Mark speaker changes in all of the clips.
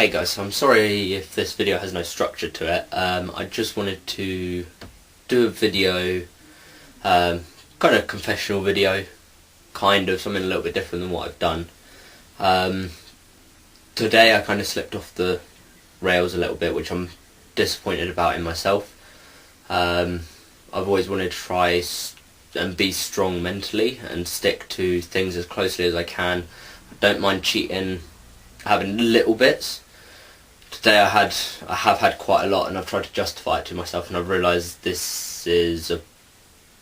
Speaker 1: Hey guys, so I'm sorry if this video has no structure to it. I just wanted to do a video, kind of confessional video, kind of something a little bit different than what I've done. Today I kind of slipped off the rails a little bit, which I'm disappointed about in myself. I've always wanted to try and be strong mentally and stick to things as closely as I can. I don't mind cheating, having little bits. Today I have had quite a lot, and I've tried to justify it to myself, and I've realised this is a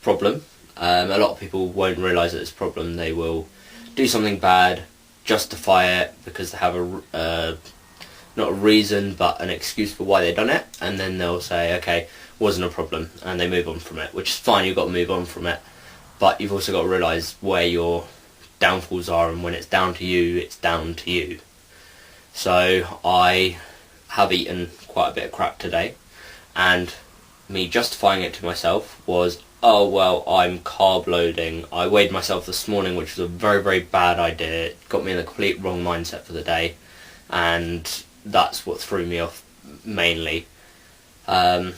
Speaker 1: problem. A lot of people won't realise that it's a problem. They will do something bad, justify it because they have not a reason but an excuse for why they've done it, and then they'll say, okay, wasn't a problem, and they move on from it, which is fine. You've got to move on from it, but you've also got to realise where your downfalls are, and when it's down to you, it's down to you. So I have eaten quite a bit of crap today, and me justifying it to myself was, oh well, I'm carb loading. I weighed myself this morning, which was a very, very bad idea. It got me in the complete wrong mindset for the day, and that's what threw me off mainly. But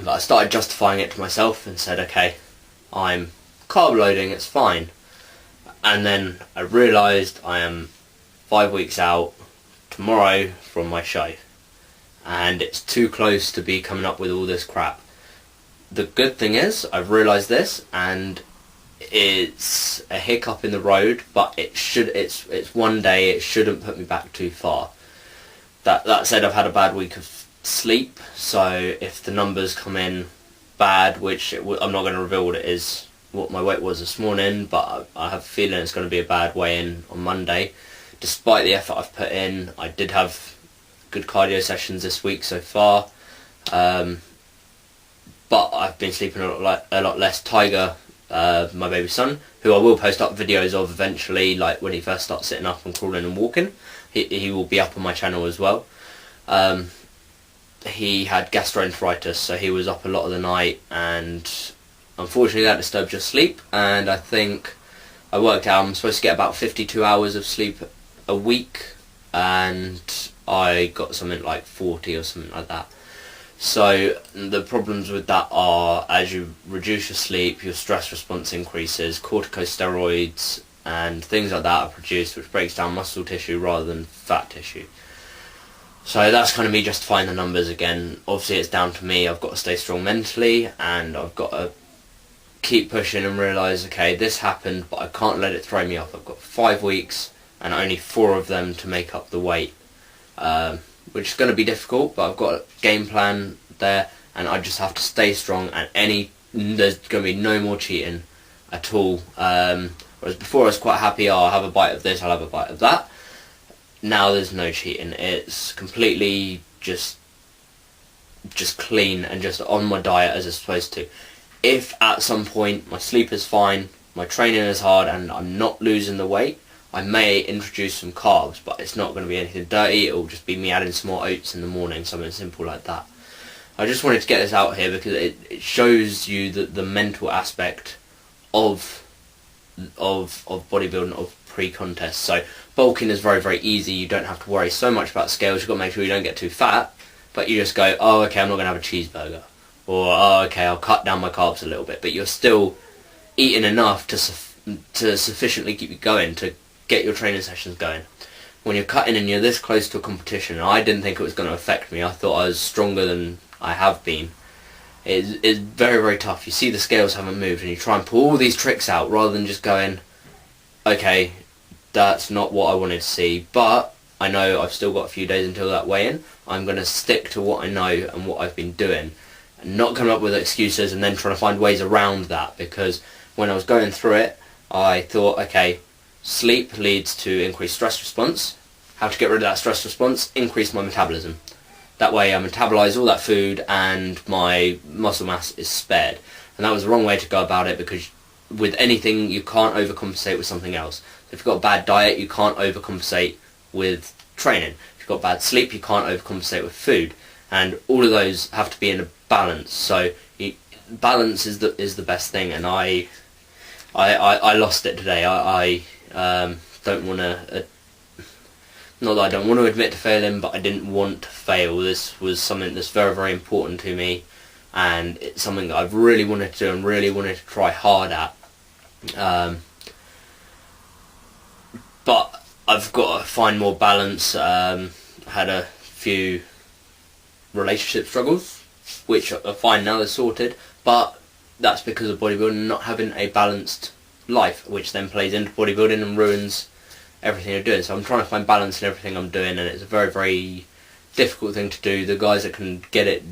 Speaker 1: I started justifying it to myself and said, okay, I'm carb loading, it's fine. And then I realised I am 5 weeks out tomorrow from my show, and it's too close to be coming up with all this crap. The good thing is I've realised this, and it's a hiccup in the road, but it's one day. It shouldn't put me back too far. That said, I've had a bad week of sleep, so if the numbers come in bad, which I'm not going to reveal what my weight was this morning, but I have a feeling it's going to be a bad weigh-in on Monday. Despite the effort I've put in, I did have good cardio sessions this week so far, but I've been sleeping a lot less. Tiger, my baby son, who I will post up videos of eventually, like when he first starts sitting up and crawling and walking, he will be up on my channel as well. He had gastroenteritis, so he was up a lot of the night, and unfortunately that disturbed your sleep, and I think I worked out I'm supposed to get about 52 hours of sleep a week, and I got something like 40 or something like that. So the problems with that are, as you reduce your sleep, your stress response increases, corticosteroids and things like that are produced, which breaks down muscle tissue rather than fat tissue. So that's kind of me justifying the numbers again. Obviously it's down to me. I've got to stay strong mentally, and I've got to keep pushing and realise, okay, this happened, but I can't let it throw me off. I've got 5 weeks and only 4 of them to make up the weight, which is going to be difficult, but I've got a game plan there, and I just have to stay strong, and there's going to be no more cheating at all. Whereas before I was quite happy, I'll have a bite of this, I'll have a bite of that. Now there's no cheating. It's completely just clean and just on my diet as it's supposed to. If at some point my sleep is fine, my training is hard, and I'm not losing the weight, I may introduce some carbs, but it's not going to be anything dirty. It will just be me adding some more oats in the morning, something simple like that. I just wanted to get this out here because it shows you the mental aspect of bodybuilding, of pre-contest. So bulking is very, very easy. You don't have to worry so much about scales. You've got to make sure you don't get too fat, but you just go, oh okay, I'm not going to have a cheeseburger, or oh okay, I'll cut down my carbs a little bit, but you're still eating enough to sufficiently keep you going, to get your training sessions going. When you're cutting and you're this close to a competition, and I didn't think it was going to affect me. I thought I was stronger than I have been. It's very, very tough. You see the scales haven't moved, and you try and pull all these tricks out rather than just going, okay, that's not what I wanted to see, but I know I've still got a few days until that weigh-in. I'm going to stick to what I know and what I've been doing, and not come up with excuses and then trying to find ways around that, because when I was going through it, I thought, okay, sleep leads to increased stress response. How to get rid of that stress response? Increase my metabolism. That way I metabolize all that food and my muscle mass is spared. And that was the wrong way to go about it, because with anything you can't overcompensate with something else. So if you've got a bad diet, you can't overcompensate with training. If you've got bad sleep, you can't overcompensate with food. And all of those have to be in a balance. So balance is the best thing, and I lost it today. I don't want to not that I don't want to admit to failing, but I didn't want to fail. This was something that's very, very important to me, and it's something that I've really wanted to do and really wanted to try hard at. But I've got to find more balance. Had a few relationship struggles, which I find now they're sorted, but that's because of bodybuilding not having a balanced life, which then plays into bodybuilding and ruins everything I'm doing. So I'm trying to find balance in everything I'm doing, and it's a very, very difficult thing to do. The guys that can get it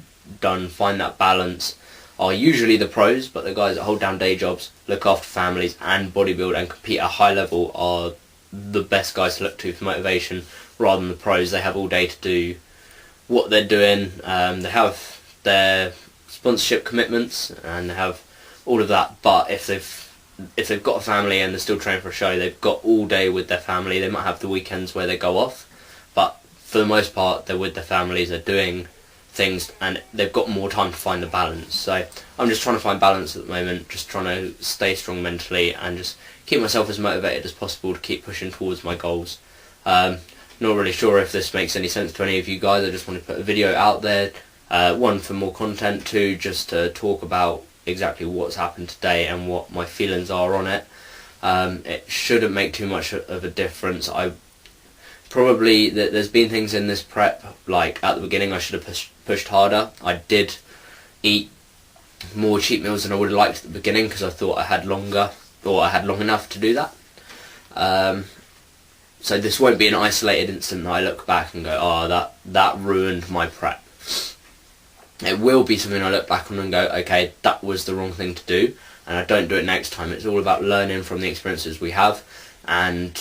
Speaker 1: done, find that balance, are usually the pros, but the guys that hold down day jobs, look after families and bodybuild and compete at a high level are the best guys to look to for motivation, rather than the pros. They have all day to do what they're doing. They have their sponsorship commitments and they have all of that, but if they've got a family and they're still training for a show, they've got all day with their family. They might have the weekends where they go off, but for the most part they're with their families, they're doing things, and they've got more time to find the balance. So I'm just trying to find balance at the moment, just trying to stay strong mentally and just keep myself as motivated as possible to keep pushing towards my goals. Not really sure if this makes any sense to any of you guys. I just want to put a video out there, one for more content, two just to talk about exactly what's happened today and what my feelings are on it. It shouldn't make too much of a difference. There's been things in this prep, like at the beginning I should have pushed harder. I did eat more cheat meals than I would have liked at the beginning because I thought I had long enough to do that. So this won't be an isolated incident that I look back and go, oh, that ruined my prep. It will be something I look back on and go, okay, that was the wrong thing to do, and I don't do it next time. It's all about learning from the experiences we have and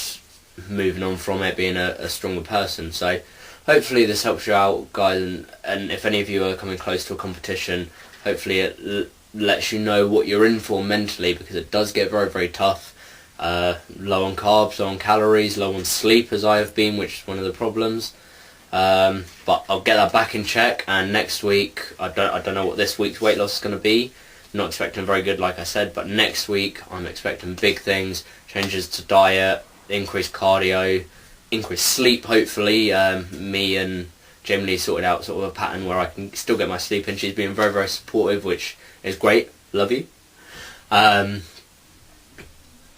Speaker 1: moving on from it, being a stronger person. So hopefully this helps you out, guys, and if any of you are coming close to a competition, hopefully it lets you know what you're in for mentally, because it does get very, very tough. Low on carbs, low on calories, low on sleep, as I have been, which is one of the problems. But I'll get that back in check, and next week, I don't know what this week's weight loss is going to be. Not expecting very good, like I said, but next week I'm expecting big things, changes to diet, increased cardio, increased sleep, hopefully. Me and Jamie Lee sorted out sort of a pattern where I can still get my sleep in. She's been very, very supportive, which is great. Love you.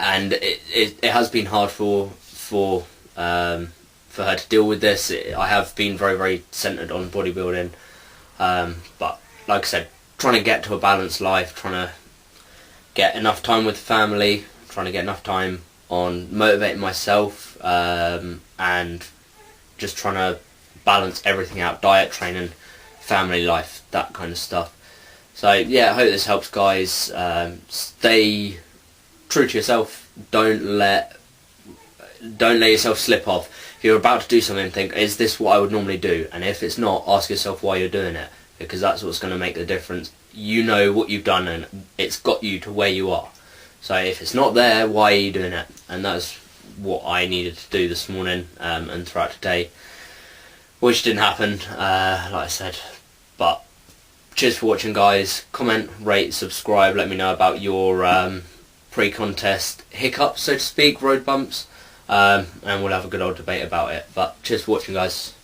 Speaker 1: And it has been hard for her to deal with this. I have been very, very centred on bodybuilding, but like I said, trying to get to a balanced life, trying to get enough time with the family, trying to get enough time on motivating myself, and just trying to balance everything out: diet, training, family life, that kind of stuff. So yeah, I hope this helps, guys. Stay true to yourself. Don't let yourself slip off. If you're about to do something, think, is this what I would normally do? And if it's not, ask yourself why you're doing it, because that's what's going to make the difference. You know what you've done, and it's got you to where you are. So if it's not there, why are you doing it? And that's what I needed to do this morning, and throughout today, which didn't happen, like I said. But cheers for watching, guys. Comment, rate, subscribe. Let me know about your pre-contest hiccups, so to speak, road bumps, and we'll have a good old debate about it. But cheers for watching, guys.